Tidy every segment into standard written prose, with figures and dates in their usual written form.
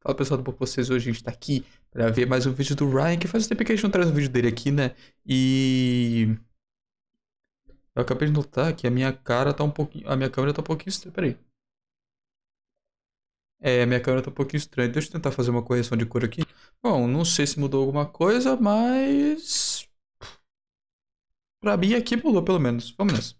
Fala pessoal, tudo bom com vocês? Hoje a gente tá aqui pra ver mais um vídeo do Ryan, que faz um tempo que a gente não traz um vídeo dele aqui, né? E eu acabei de notar que a minha cara tá um pouquinho. A minha câmera tá um pouquinho estranha. Peraí. A minha câmera tá um pouquinho estranha. Deixa eu tentar fazer uma correção de cor aqui. Bom, não sei se mudou alguma coisa, mas. Pra mim aqui mudou pelo menos. Vamos nessa.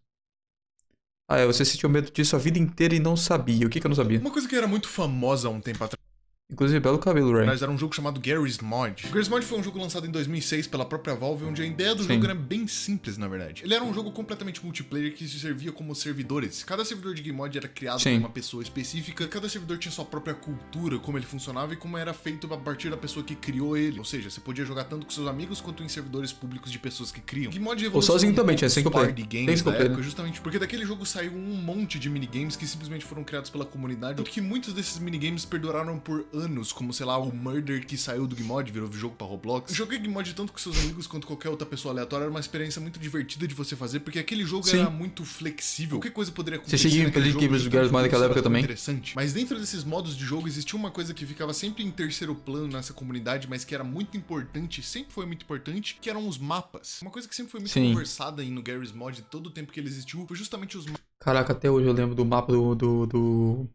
Ah, você sentiu medo disso a vida inteira e não sabia. O que que eu não sabia? Uma coisa que era muito famosa há um tempo atrás Inclusive, belo cabelo, Ryan. era um jogo chamado Garry's Mod. O Garry's Mod foi um jogo lançado em 2006 pela própria Valve, onde a ideia do Sim. jogo era bem simples, na verdade. Ele era um jogo completamente multiplayer que se servia como servidores. Cada servidor de Game Mod era criado por uma pessoa específica, cada servidor tinha sua própria cultura, como ele funcionava e como era feito a partir da pessoa que criou ele. Ou seja, você podia jogar tanto com seus amigos quanto em servidores públicos de pessoas que criam. Game Mod Ou sozinho também, tinha single single player. Tem single player, né? Justamente porque daquele jogo saiu um monte de minigames que simplesmente foram criados pela comunidade, tanto que muitos desses minigames perduraram por anos, como sei lá, o Murder que saiu do Game Mod, virou jogo pra Roblox. Joguei Game Mod tanto com seus amigos quanto qualquer outra pessoa aleatória, era uma experiência muito divertida de você fazer, porque aquele jogo era muito flexível. Qualquer coisa poderia acontecer. Você cheguei a pedir gamers do Garry's Mod naquela época também? Interessante. Mas dentro desses modos de jogo existia uma coisa que ficava sempre em terceiro plano nessa comunidade, mas que era muito importante, sempre foi muito importante, que eram os mapas. Uma coisa que sempre foi muito conversada no Garry's Mod todo o tempo que ele existiu, foi justamente os mapas. Caraca, até hoje eu lembro do mapa do...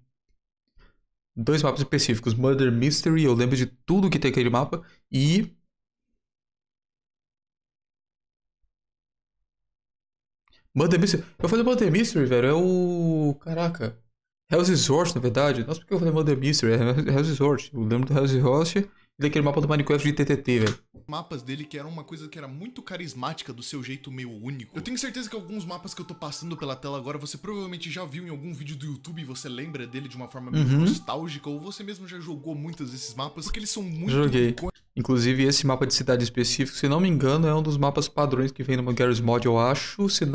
Dois mapas específicos, Murder Mystery, eu lembro de tudo que tem aquele mapa, e... Murder Mystery... Eu falei Murder Mystery, velho, é o... Caraca... Hell's Resort, na verdade. Nossa, por que eu falei Murder Mystery? É Hell's Resort. Eu lembro do Hell's Resort e daquele mapa do Minecraft de TTT, velho. Mapas dele que eram uma coisa que era muito carismática do seu jeito meio único. Eu tenho certeza que alguns mapas que eu tô passando pela tela agora você provavelmente já viu em algum vídeo do YouTube e você lembra dele de uma forma meio nostálgica, ou você mesmo já jogou muitos desses mapas, porque eles são muito icônicos. Inclusive esse mapa de cidade específico, se não me engano, é um dos mapas padrões que vem no Garry's Mod, eu acho. Se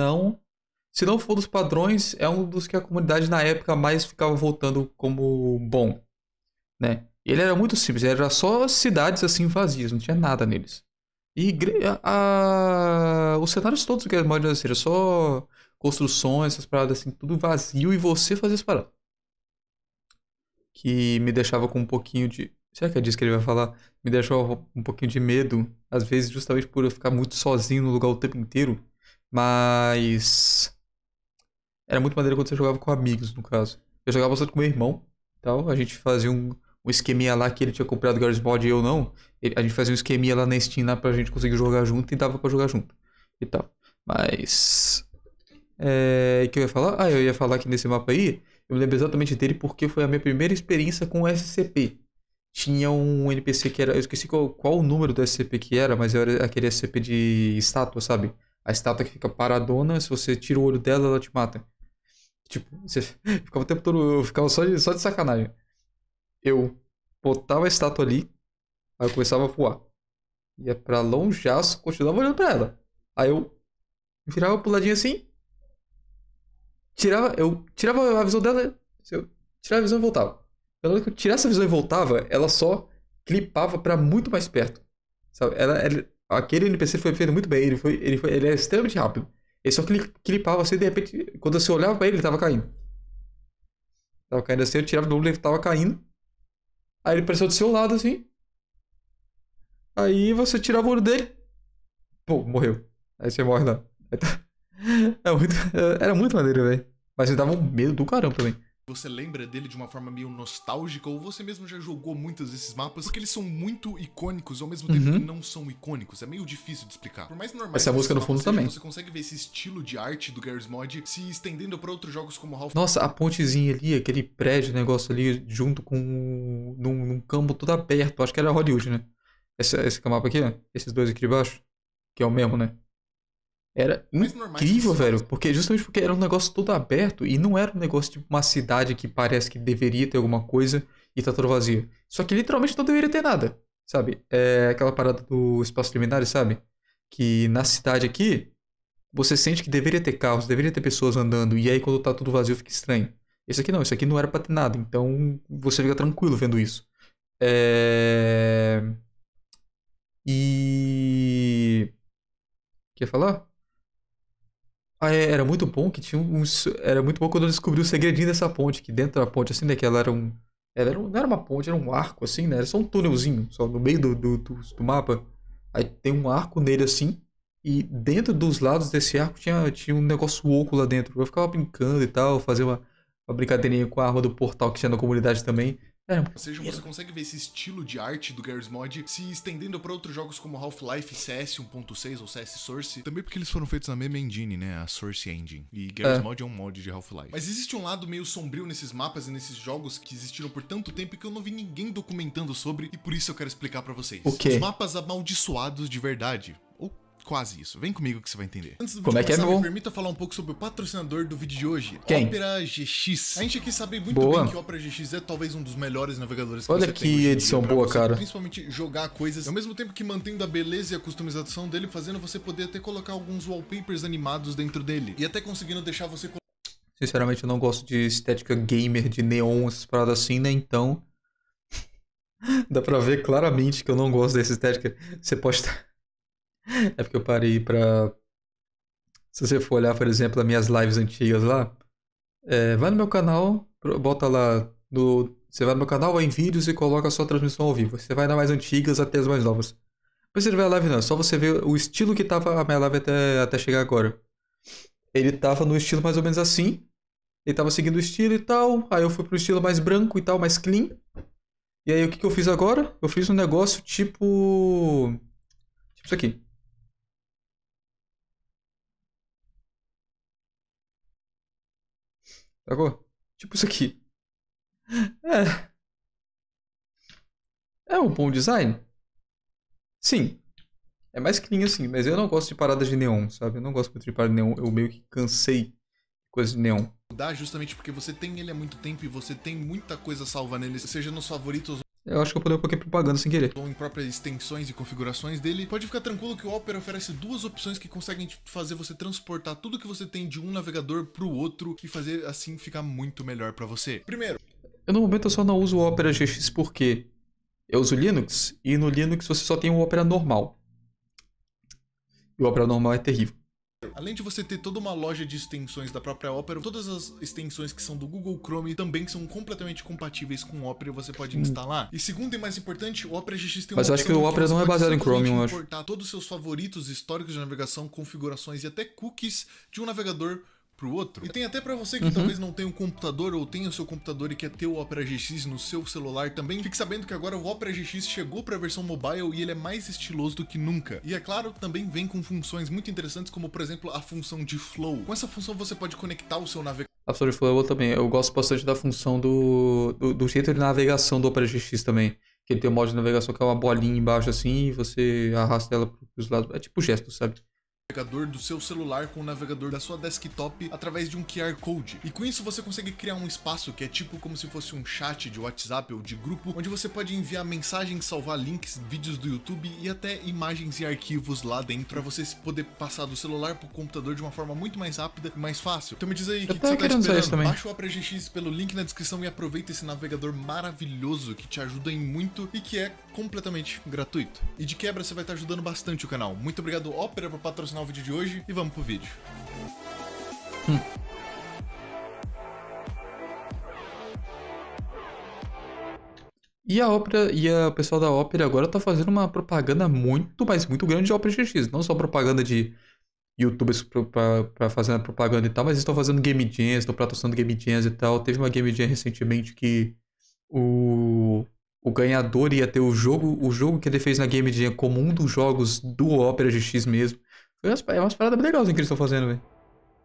não for dos padrões, é um dos que a comunidade na época mais ficava voltando como bom, né? Ele era muito simples, era só cidades assim vazias, não tinha nada neles. E os cenários todos do Garry's Mod era só construções, essas paradas assim, tudo vazio e você fazia as paradas. Que me deixava com um pouquinho de... Será que é disso que ele vai falar? Me deixava um pouquinho de medo, às vezes justamente por eu ficar muito sozinho no lugar o tempo inteiro. Mas... Era muito maneiro quando você jogava com amigos, no caso. Eu jogava bastante com meu irmão, tal. A gente fazia um esqueminha lá que ele tinha comprado o Garry's Mod e eu não. A gente fazia um esqueminha lá na Steam lá pra gente conseguir jogar junto e dava pra jogar junto. E tal. Mas... O que eu ia falar? Ah, eu ia falar que nesse mapa aí, eu me lembro exatamente dele porque foi a minha primeira experiência com SCP. Tinha um NPC que era... Eu esqueci qual o número do SCP que era, mas era aquele SCP de estátua, sabe? A estátua que fica paradona, se você tira o olho dela, ela te mata. Tipo, você ficava o tempo todo... Eu ficava só de sacanagem. Eu botava a estátua ali, aí eu começava a voar. Ia pra longeaço, continuava olhando pra ela. Aí eu virava pro ladinho assim, eu tirava a visão dela, eu tirava a visão e voltava. Pelo menos que eu tirasse a visão e voltava, ela só clipava pra muito mais perto. Sabe? Aquele NPC foi feito muito bem, ele é extremamente rápido. Ele só clipava assim, de repente, quando você olhava pra ele tava caindo. Tava caindo assim, eu tirava do olho, ele tava caindo. Aí ele apareceu do seu lado assim. Aí você tirava o olho dele. Pô, morreu. Aí você morre lá. Era muito maneiro, velho. Mas me dava um medo do caramba também. Você lembra dele de uma forma meio nostálgica, ou você mesmo já jogou muitos desses mapas, porque eles são muito icônicos ao mesmo tempo que não são icônicos. É meio difícil de explicar. Por mais normal essa música no fundo também. Você consegue ver esse estilo de arte do Garry's Mod se estendendo para outros jogos como Half... Nossa, a pontezinha ali, aquele prédio, negócio ali, junto com num campo todo aberto. Acho que era Hollywood, né? Esse mapa aqui, ó. Esses dois aqui de baixo. Que é o mesmo, né? Era incrível, velho, justamente porque era um negócio todo aberto e não era um negócio tipo uma cidade que parece que deveria ter alguma coisa e tá toda vazia. Só que literalmente não deveria ter nada, sabe? É aquela parada do espaço liminar, sabe? Que na cidade aqui, você sente que deveria ter carros, deveria ter pessoas andando, e aí quando tá tudo vazio fica estranho. Esse aqui não era pra ter nada, então você fica tranquilo vendo isso. E... Quer falar? Era muito bom que tinha uns. Era muito bom quando eu descobri o segredinho dessa ponte, que dentro da ponte, assim, né? Que ela era Não era uma ponte, era um arco, assim, né? Era só um túnelzinho, só no meio do mapa. Aí tem um arco nele, assim, e dentro dos lados desse arco tinha um negócio oco lá dentro. Eu ficava brincando e tal, fazia uma brincadeirinha com a arma do portal que tinha na comunidade também. Era Ou seja, você consegue ver esse estilo de arte do Garry's Mod se estendendo para outros jogos como Half-Life, CS 1.6 ou CS Source. Também porque eles foram feitos na mesma engine, né? A Source Engine. E Garry's Mod é um mod de Half-Life. Mas existe um lado meio sombrio nesses mapas e nesses jogos que existiram por tanto tempo que eu não vi ninguém documentando sobre, e por isso eu quero explicar para vocês. O quê? Os mapas amaldiçoados de verdade. Ou quase isso. Vem comigo que você vai entender. Antes do Como vídeo é que começar, é, me permita falar um pouco sobre o patrocinador do vídeo de hoje. Quem? Opera GX. A gente aqui sabe muito Boa. bem que o Opera GX é talvez um dos melhores navegadores que Olha você que tem hoje em dia edição pra boa, você, cara. principalmente jogar coisas, ao mesmo tempo que mantendo a beleza e a customização dele, fazendo você poder até colocar alguns wallpapers animados dentro dele. E até conseguindo deixar você... Sinceramente, eu não gosto de estética gamer, de neon, essas paradas assim, né? Então, dá pra ver claramente que eu não gosto dessa estética. Você pode estar... É porque eu parei pra... Se você for olhar, por exemplo, as minhas lives antigas lá, vai no meu canal, bota lá no... Você vai no meu canal, vai em vídeos e coloca a sua transmissão ao vivo. Você vai nas mais antigas até as mais novas. Depois você não vê a live não, é só você ver o estilo que tava a minha live até chegar agora. Ele tava no estilo mais ou menos assim. Ele tava seguindo o estilo e tal. Aí eu fui pro estilo mais branco e tal, mais clean. E aí o que eu fiz agora? Eu fiz um negócio tipo... Tipo isso aqui. Sacou? Tipo isso aqui. É. É um bom design? Sim. É mais clean assim, mas eu não gosto de paradas de neon, sabe? Eu não gosto muito de parada de neon. Eu meio que cansei de coisas de neon. Mudar justamente porque você tem ele há muito tempo e você tem muita coisa salva nele, seja nos favoritos Eu acho que eu pulei um pouquinho propaganda sem querer. ou em próprias extensões e configurações dele. Pode ficar tranquilo que o Opera oferece duas opções que conseguem fazer você transportar tudo que você tem de um navegador pro outro e fazer assim ficar muito melhor pra você. Primeiro, Eu no momento eu só não uso o Opera GX porque eu uso Linux e no Linux você só tem o Opera normal. E o Opera normal é terrível. além de você ter toda uma loja de extensões da própria Opera, todas as extensões que são do Google Chrome também são completamente compatíveis com o Opera e você pode instalar. E segundo e mais importante, o Opera GX tem uma Mas eu acho que opção o Opera você não é pode baseado em Chrome, simplesmente eu acho. importar todos os seus favoritos históricos de navegação, configurações e até cookies de um navegador pro outro. E tem até pra você que talvez não tenha um computador ou tenha o seu computador e quer ter o Opera GX no seu celular também, fique sabendo que agora o Opera GX chegou pra versão mobile e ele é mais estiloso do que nunca. E é claro, também vem com funções muito interessantes como, por exemplo, a função de flow. Com essa função você pode conectar o seu navegador A função de flow eu também. Eu gosto bastante da função do jeito de navegação do Opera GX também. Que ele tem um modo de navegação que é uma bolinha embaixo assim e você arrasta ela pros lados. É tipo gesto, sabe? do seu celular com o navegador da sua desktop através de um QR Code. E com isso você consegue criar um espaço que é tipo como se fosse um chat de WhatsApp ou de grupo, onde você pode enviar mensagens, salvar links, vídeos do YouTube e até imagens e arquivos lá dentro para você poder passar do celular pro computador de uma forma muito mais rápida e mais fácil. Então me diz aí, o que você tá esperando? Baixa o Opera GX pelo link na descrição e aproveita esse navegador maravilhoso que te ajuda em muito e que é completamente gratuito. E de quebra você vai estar ajudando bastante o canal. Muito obrigado, Opera, por patrocinar o vídeo de hoje e vamos pro vídeo. E a Opera e o pessoal da Opera agora tá fazendo uma propaganda muito, mas muito grande de Opera GX. Não só propaganda de YouTubers pra fazer a propaganda e tal, mas eles estão fazendo Game Jams, estão patrocinando Game Jams e tal. Teve uma Game Jam recentemente que o ganhador ia ter o jogo que ele fez na Game Jam como um dos jogos do Opera GX mesmo. É umas paradas bem legais que eles estão fazendo, velho.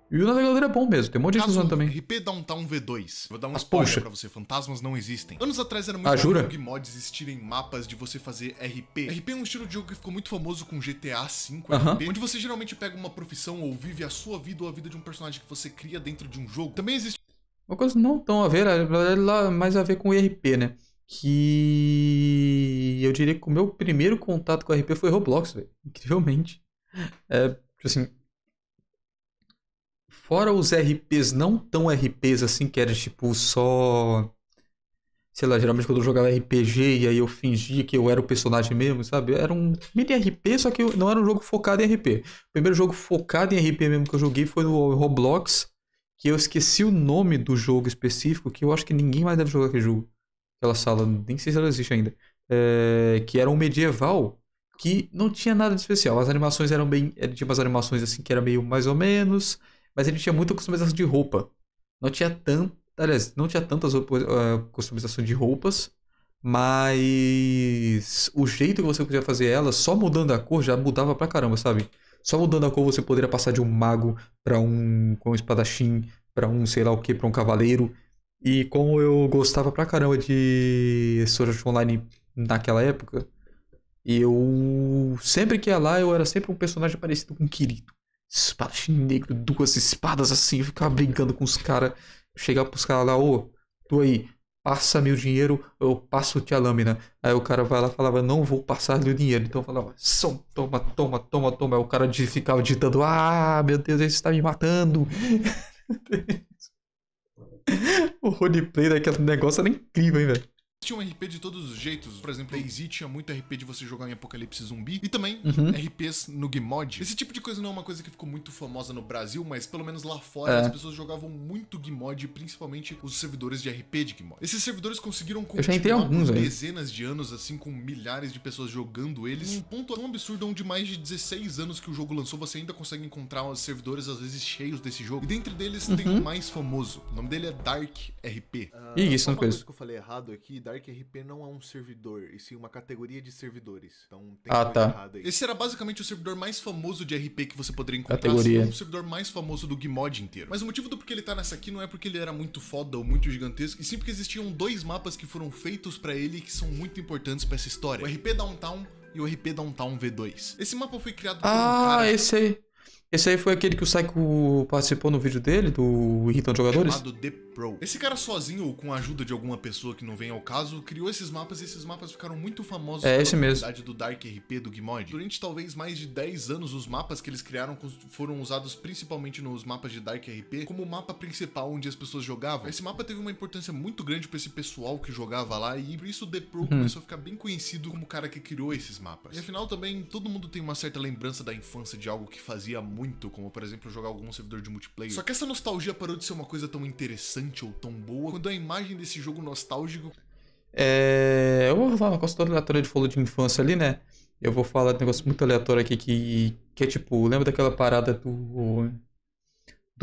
E o navegador é bom mesmo, tem um monte de gente usando também. RP Downtown V2. Vou dar um spoiler pra você, fantasmas não existem. Anos atrás era muito comum que mods existirem mapas de você fazer RP. RP é um estilo de jogo que ficou muito famoso com GTA V RP, onde você geralmente pega uma profissão ou vive a sua vida ou a vida de um personagem que você cria dentro de um jogo. Também existe uma coisa não tão a ver, na verdade lá mais a ver com o RP, né? Que eu diria que o meu primeiro contato com o RP foi Roblox, velho. Incrivelmente. Tipo assim, fora os RPs não tão RPs assim, que era tipo só... Sei lá, geralmente quando eu jogava RPG e aí eu fingia que eu era o personagem mesmo, sabe? Era um mini RP, só que não era um jogo focado em RP. O primeiro jogo focado em RP mesmo que eu joguei foi no Roblox, que eu esqueci o nome do jogo específico, que eu acho que ninguém mais deve jogar aquele jogo. aquela sala, nem sei se ela existe ainda, que era um medieval que não tinha nada de especial. As animações eram bem. Ele tinha umas animações assim que era meio mais ou menos, mas ele tinha muita customização de roupa. Não tinha tanto. Aliás, não tinha tantas customizações de roupas, mas o jeito que você podia fazer ela, só mudando a cor, já mudava pra caramba, sabe? Só mudando a cor você poderia passar de um mago pra com um espadachim, pra um sei lá o que, pra um cavaleiro. E como eu gostava pra caramba de Sword Art Online naquela época, eu sempre que ia lá, eu era sempre um personagem parecido com o Kirito. Espadachim negro, duas espadas assim, eu ficava brincando com os caras. Chegava pros caras lá, ô, tu aí, passa-me o dinheiro, eu passo-te a lâmina. Aí o cara vai lá e falava, não vou passar-lhe o dinheiro. Então eu falava, som, toma, toma, toma, toma. Aí o cara ficava digitando, ah, meu Deus, esse está me matando. O roleplay daquele negócio era incrível, hein, velho. Tinha um RP de todos os jeitos. Por exemplo, a DayZ tinha muito RP de você jogar em Apocalipse Zumbi. E também RPs no Gmod. Esse tipo de coisa não é uma coisa que ficou muito famosa no Brasil, mas pelo menos lá fora as pessoas jogavam muito Gmod, principalmente os servidores de RP de Gmod. Esses servidores conseguiram continuar por dezenas de anos, assim, com milhares de pessoas jogando eles. Um ponto tão absurdo onde mais de 16 anos que o jogo lançou, você ainda consegue encontrar os servidores, às vezes, cheios desse jogo. E dentre deles tem o mais famoso. O nome dele é Dark RP. Isso, não coisa que eu falei errado aqui, Dark RP não é um servidor, e sim uma categoria de servidores. Então tem coisa errada aí. Esse era basicamente o servidor mais famoso de RP que você poderia encontrar. Categoria. O servidor mais famoso do Gmod inteiro. Mas o motivo do porquê ele tá nessa aqui não é porque ele era muito foda ou muito gigantesco, e sim porque existiam dois mapas que foram feitos pra ele que são muito importantes pra essa história. O RP Downtown e o RP Downtown V2. Esse mapa foi criado por um cara... esse aí. Esse aí foi aquele que o Psycho participou no vídeo dele, do Irritando Jogadores? Chamado The Pro. Esse cara sozinho, ou com a ajuda de alguma pessoa que não vem ao caso, criou esses mapas e esses mapas ficaram muito famosos pela comunidade do Dark RP do Gmod. Durante talvez mais de 10 anos, os mapas que eles criaram foram usados principalmente nos mapas de Dark RP como o mapa principal onde as pessoas jogavam. Esse mapa teve uma importância muito grande pra esse pessoal que jogava lá e por isso o The Pro começou a ficar bem conhecido como o cara que criou esses mapas. E afinal também, todo mundo tem uma certa lembrança da infância de algo que fazia muito, como por exemplo jogar algum servidor de multiplayer. Só que essa nostalgia parou de ser uma coisa tão interessante ou tão boa quando a imagem desse jogo nostálgico... Eu vou falar um negócio todo aleatório de falou de infância ali, né? Eu vou falar de um negócio muito aleatório aqui que é tipo, lembra daquela parada do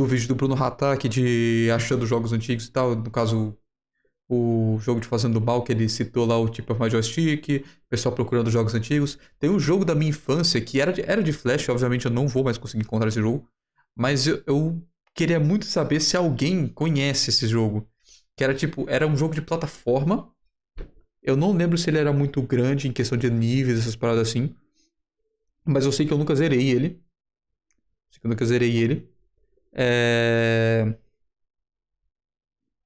vídeo do Bruno Hatak de achando jogos antigos e tal? No caso, o jogo de Fazendo Mal, que ele citou lá o tipo of My Joystick, o pessoal procurando jogos antigos. Tem um jogo da minha infância que era de Flash, obviamente eu não vou mais conseguir encontrar esse jogo, mas eu queria muito saber se alguém conhece esse jogo. Que era tipo, era um jogo de plataforma. Eu não lembro se ele era muito grande em questão de níveis, essas paradas assim. Mas eu sei que eu nunca zerei ele.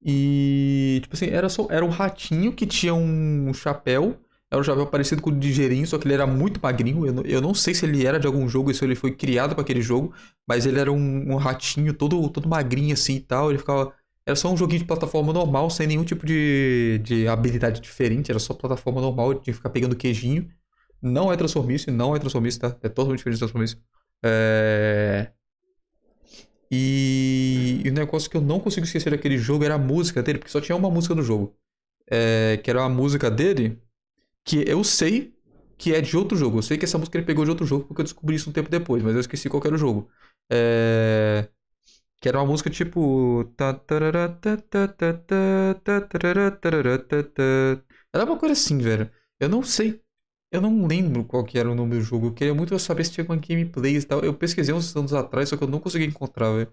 E, tipo assim, era um ratinho que tinha um chapéu. Era um chapéu parecido com o de Gerinho, só que ele era muito magrinho. Eu não sei se ele era de algum jogo, se ele foi criado para aquele jogo. Mas ele era um ratinho todo magrinho assim e tal. Ele ficava... Era só um joguinho de plataforma normal, sem nenhum tipo de habilidade diferente. Era só plataforma normal, de ficar pegando queijinho. Não é Transformice, tá? É totalmente diferente de Transformice. E o negócio que eu não consigo esquecer daquele jogo era a música dele, porque só tinha uma música do jogo. Que era uma música dele, que eu sei que é de outro jogo. Eu sei que essa música ele pegou de outro jogo, porque eu descobri isso um tempo depois, mas eu esqueci qual que era o jogo. Que era uma música tipo... Era uma coisa assim, velho. Eu não sei. Eu não lembro qual que era o nome do jogo. Eu queria muito saber se tinha alguma gameplay e tal. Eu pesquisei uns anos atrás, só que eu não consegui encontrar, velho.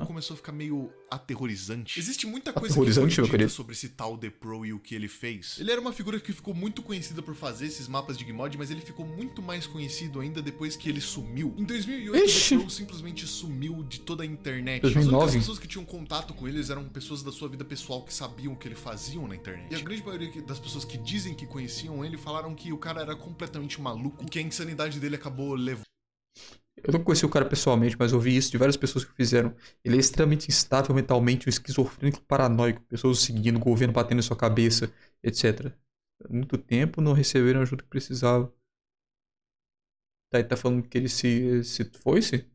Começou a ficar meio aterrorizante. Existe muita coisa que foi dita sobre esse tal The Pro e o que ele fez. Ele era uma figura que ficou muito conhecida por fazer esses mapas de Gmod, mas ele ficou muito mais conhecido ainda depois que ele sumiu. Em 2008, The Pro simplesmente sumiu de toda a internet. 2009. As únicas pessoas que tinham contato com eles eram pessoas da sua vida pessoal que sabiam o que ele fazia na internet. E a grande maioria das pessoas que dizem que conheciam ele falaram que o cara era completamente maluco e que a insanidade dele acabou levando. Eu não conheci o cara pessoalmente, mas ouvi isso de várias pessoas que fizeram. Ele é extremamente instável mentalmente, um esquizofrênico paranoico, pessoas o seguindo, o governo batendo em sua cabeça, etc. Há muito tempo não receberam a ajuda que precisavam. Tá falando que ele se foi-se?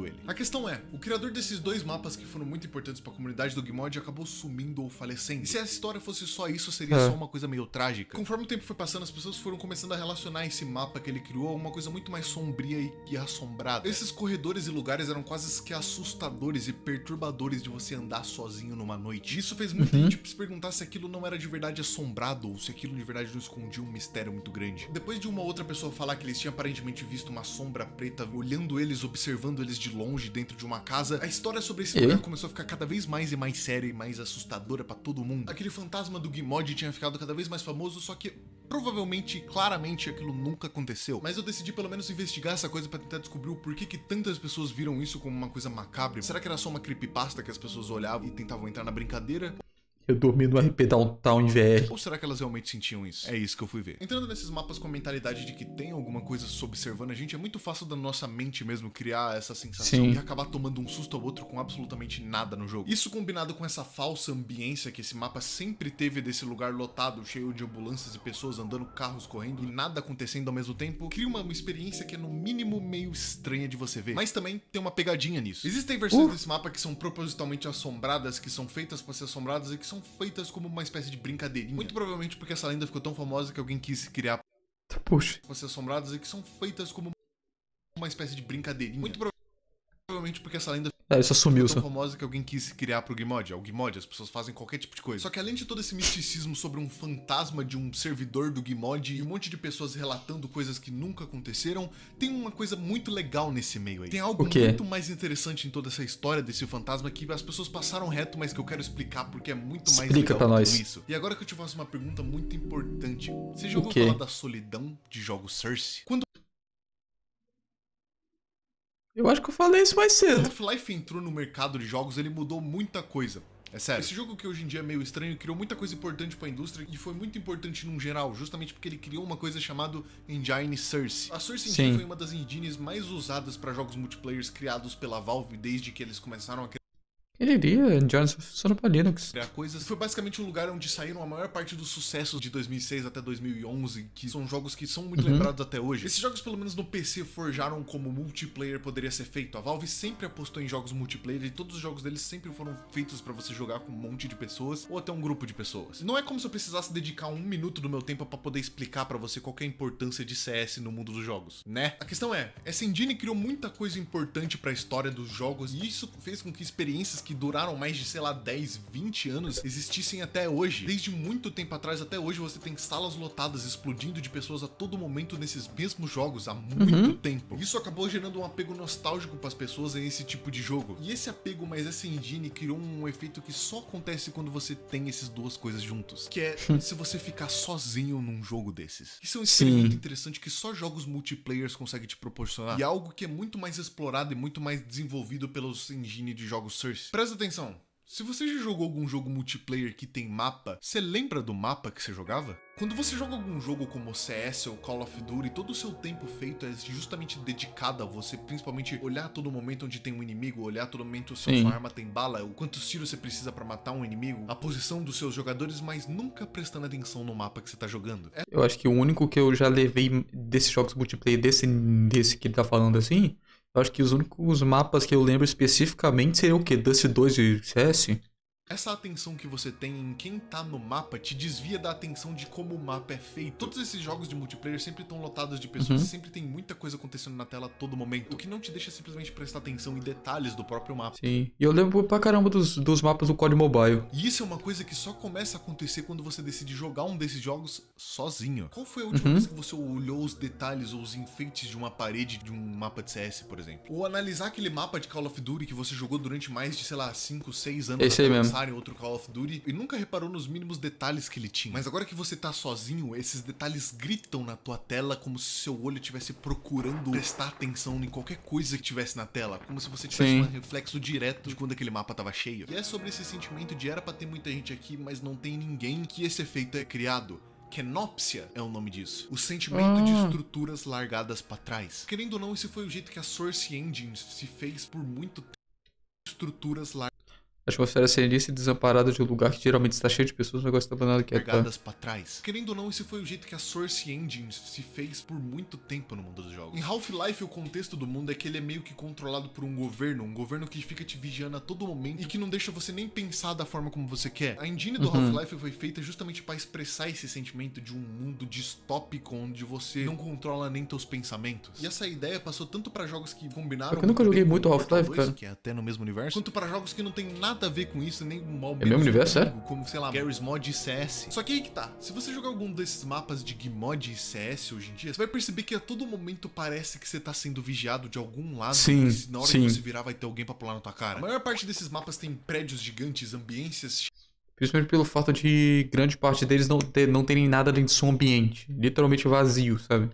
ele. A questão é, o criador desses dois mapas que foram muito importantes pra comunidade do Gmod acabou sumindo ou falecendo. E se a história fosse só isso, seria só uma coisa meio trágica. Conforme o tempo foi passando, as pessoas foram começando a relacionar esse mapa que ele criou a uma coisa muito mais sombria e assombrada. Esses corredores e lugares eram quase que assustadores e perturbadores de você andar sozinho numa noite. Isso fez muita gente se perguntar se aquilo não era de verdade assombrado ou se aquilo de verdade não escondia um mistério muito grande. Depois de uma outra pessoa falar que eles tinham aparentemente visto uma sombra preta olhando eles, observando eles de longe dentro de uma casa, a história sobre esse lugar começou a ficar cada vez mais e mais séria e mais assustadora pra todo mundo. Aquele fantasma do Gmod tinha ficado cada vez mais famoso, só que provavelmente, claramente, aquilo nunca aconteceu. Mas eu decidi pelo menos investigar essa coisa pra tentar descobrir o porquê que tantas pessoas viram isso como uma coisa macabra. Será que era só uma creepypasta que as pessoas olhavam e tentavam entrar na brincadeira? Eu dormi no RP Downtown em VR. Ou será que elas realmente sentiam isso? É isso que eu fui ver. Entrando nesses mapas com a mentalidade de que tem alguma coisa observando a gente, é muito fácil da nossa mente mesmo criar essa sensação e acabar tomando um susto ao outro com absolutamente nada no jogo. Isso combinado com essa falsa ambiência que esse mapa sempre teve desse lugar lotado, cheio de ambulâncias e pessoas andando, carros correndo e nada acontecendo ao mesmo tempo, cria uma experiência que é no mínimo meio estranha de você ver. Mas também tem uma pegadinha nisso. Existem versões desse mapa que são propositalmente assombradas, que são feitas para ser assombradas e que são feitas como uma espécie de brincadeirinha. Muito provavelmente porque essa lenda ficou tão famosa que alguém quis criar para ser assombradas e que são feitas como uma espécie de brincadeirinha. Muito provavelmente porque essa lenda isso sumiu, tão famosa que alguém quis criar pro Gmod. É o Gmod, as pessoas fazem qualquer tipo de coisa. Só que além de todo esse misticismo sobre um fantasma de um servidor do Gmod e um monte de pessoas relatando coisas que nunca aconteceram, tem uma coisa muito legal nesse meio aí. Tem algo muito mais interessante em toda essa história desse fantasma que as pessoas passaram reto, mas que eu quero explicar porque é muito mais legal pra nós. tudo isso. E agora que eu te faço uma pergunta muito importante. Você já ouviu falar da solidão de jogos Source? Quando eu acho que eu falei isso mais cedo. Half-Life entrou no mercado de jogos, ele mudou muita coisa. É sério. Esse jogo que hoje em dia é meio estranho criou muita coisa importante pra indústria e foi muito importante num geral, justamente porque ele criou uma coisa chamada Engine Source. A Source Engine foi uma das engines mais usadas pra jogos multiplayer criados pela Valve desde que eles começaram a criar Ele iria Johnson só pra Linux. coisas. Foi basicamente um lugar onde saíram a maior parte dos sucessos de 2006 até 2011, que são jogos que são muito lembrados até hoje. Esses jogos, pelo menos no PC, forjaram como multiplayer poderia ser feito. A Valve sempre apostou em jogos multiplayer e todos os jogos deles sempre foram feitos pra você jogar com um monte de pessoas ou até um grupo de pessoas. Não é como se eu precisasse dedicar 1 minuto do meu tempo pra poder explicar pra você qual é a importância de CS no mundo dos jogos, né? A questão é, essa engine criou muita coisa importante pra história dos jogos e isso fez com que experiências que duraram mais de, sei lá, 10, 20 anos existissem até hoje. Desde muito tempo atrás até hoje você tem salas lotadas explodindo de pessoas a todo momento nesses mesmos jogos há muito tempo. Isso acabou gerando um apego nostálgico para as pessoas a esse tipo de jogo. E esse apego, mas essa engine criou um efeito que só acontece quando você tem essas duas coisas juntos. Que é se você ficar sozinho num jogo desses. Isso é um experimento interessante que só jogos multiplayers conseguem te proporcionar. E é algo que é muito mais explorado e muito mais desenvolvido pelos engine de jogos Source. Presta atenção. Se você já jogou algum jogo multiplayer que tem mapa, você lembra do mapa que você jogava? Quando você joga algum jogo como CS ou Call of Duty, todo o seu tempo feito é justamente dedicado a você, principalmente olhar a todo momento onde tem um inimigo, olhar a todo momento se sua arma tem bala, o quantos tiros você precisa pra matar um inimigo, a posição dos seus jogadores, mas nunca prestando atenção no mapa que você tá jogando. Eu acho que o único que eu já levei desses jogos multiplayer, desse que ele tá falando assim, eu acho que os únicos mapas que eu lembro especificamente seriam o quê? Dust 2 e CS? Essa atenção que você tem em quem tá no mapa te desvia da atenção de como o mapa é feito. Todos esses jogos de multiplayer sempre estão lotados de pessoas, sempre tem muita coisa acontecendo na tela a todo momento, o que não te deixa simplesmente prestar atenção em detalhes do próprio mapa. Sim, e eu lembro pra caramba dos mapas do COD Mobile. E isso é uma coisa que só começa a acontecer quando você decide jogar um desses jogos sozinho. Qual foi a última vez que você olhou os detalhes ou os enfeites de uma parede de um mapa de CS, por exemplo? Ou analisar aquele mapa de Call of Duty que você jogou durante mais de, sei lá, 5, 6 anos esse aí mesmo. Em outro Call of Duty e nunca reparou nos mínimos detalhes que ele tinha. Mas agora que você tá sozinho, esses detalhes gritam na tua tela como se seu olho estivesse procurando prestar atenção em qualquer coisa que tivesse na tela, como se você tivesse um reflexo direto de quando aquele mapa tava cheio. E é sobre esse sentimento de era pra ter muita gente aqui, mas não tem ninguém, que esse efeito é criado. Kenopsia é o nome disso. O sentimento de estruturas largadas pra trás. Querendo ou não, esse foi o jeito que a Source Engine se fez por muito tempo. Estruturas largadas. A atmosfera sinistra e desamparada de um lugar que geralmente está cheio de pessoas, o negócio tá abandonado quieto. Tá? Pegadas pra trás. Querendo ou não, esse foi o jeito que a Source Engine se fez por muito tempo no mundo dos jogos. Em Half-Life, o contexto do mundo é que ele é meio que controlado por um governo que fica te vigiando a todo momento e que não deixa você nem pensar da forma como você quer. A engine do Half-Life foi feita justamente para expressar esse sentimento de um mundo distópico onde você não controla nem teus pensamentos. E essa ideia passou tanto para jogos que combinaram Eu nunca joguei muito Half-Life, cara. que é até no mesmo universo, quanto para jogos que não tem nada a ver com isso, nem mal É mesmo universo, é? como, sei lá, Garry's Mod e CS. Só que aí que tá, se você jogar algum desses mapas de Gmod e CS hoje em dia, você vai perceber que a todo momento parece que você tá sendo vigiado de algum lado. Sim, e na hora que você virar vai ter alguém pra pular na tua cara. A maior parte desses mapas tem prédios gigantes, ambiências Principalmente pelo fato de grande parte deles não terem nada dentro do seu ambiente. Literalmente vazio, sabe?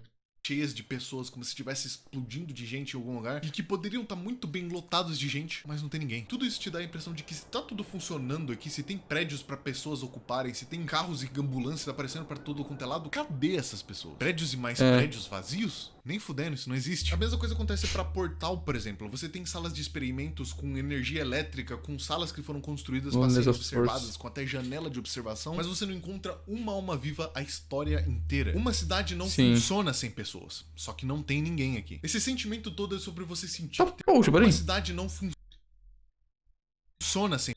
cheias de pessoas, como se estivesse explodindo de gente em algum lugar, e que poderiam estar muito bem lotados de gente, mas não tem ninguém. Tudo isso te dá a impressão de que se tá tudo funcionando aqui, se tem prédios pra pessoas ocuparem, se tem carros e ambulâncias aparecendo pra todo quanto é lado, cadê essas pessoas? Prédios e mais prédios vazios? Nem fudendo, isso não existe. A mesma coisa acontece pra Portal, por exemplo. Você tem salas de experimentos com energia elétrica, com salas que foram construídas pra serem observadas, com até janela de observação, mas você não encontra uma alma viva a história inteira. Uma cidade não funciona sem pessoas, só que não tem ninguém aqui. Esse sentimento todo é sobre você sentir que uma cidade não funciona sem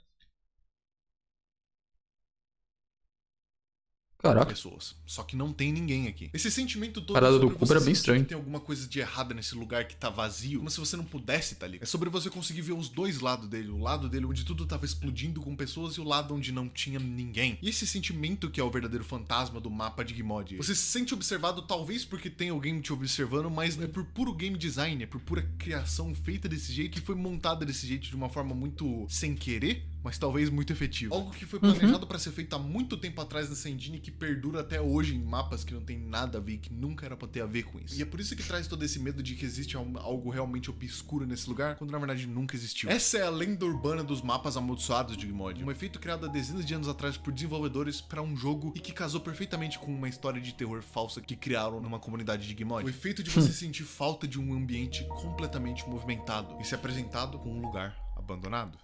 pessoas, só que não tem ninguém aqui. Esse sentimento todo parada do Cuba era bem estranho. Tem alguma coisa de errada nesse lugar que tá vazio, como se você não pudesse estar ali. É sobre você conseguir ver os dois lados dele, o lado dele onde tudo tava explodindo com pessoas e o lado onde não tinha ninguém. E esse sentimento que é o verdadeiro fantasma do mapa de Gmod. Você se sente observado talvez porque tem alguém te observando, mas é por puro game design, é por pura criação feita desse jeito, que foi montada desse jeito de uma forma muito sem querer, mas talvez muito efetivo. Algo que foi planejado pra ser feito há muito tempo atrás nessa engine que perdura até hoje em mapas que não tem nada a ver, que nunca era pra ter a ver com isso. E é por isso que traz todo esse medo de que existe algo realmente obscuro nesse lugar, quando na verdade nunca existiu. Essa é a lenda urbana dos mapas amaldiçoados de Gmod. Um efeito criado há dezenas de anos atrás por desenvolvedores pra um jogo e que casou perfeitamente com uma história de terror falsa que criaram numa comunidade de Gmod. O efeito de você sentir falta de um ambiente completamente movimentado e ser apresentado com um lugar abandonado.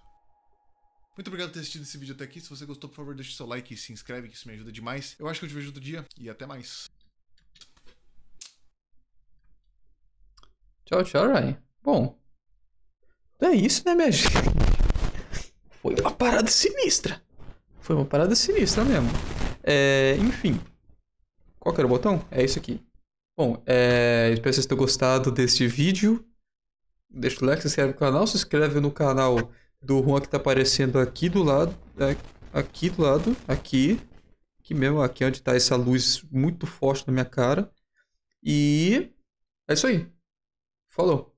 Muito obrigado por ter assistido esse vídeo até aqui. Se você gostou, por favor, deixe seu like e se inscreve, que isso me ajuda demais. Eu acho que eu te vejo outro dia e até mais. Tchau, tchau, Ryan. Bom, é isso, né, minha gente? Foi uma parada sinistra. Foi uma parada sinistra mesmo. Enfim. Qual que era o botão? É isso aqui. Bom, espero que vocês tenham gostado deste vídeo. Deixa o like, se inscreve no canal. Se inscreve no canal do Juan que tá aparecendo aqui do lado. Aqui do lado. Aqui. Aqui mesmo. Aqui onde tá essa luz muito forte na minha cara. E é isso aí. Falou.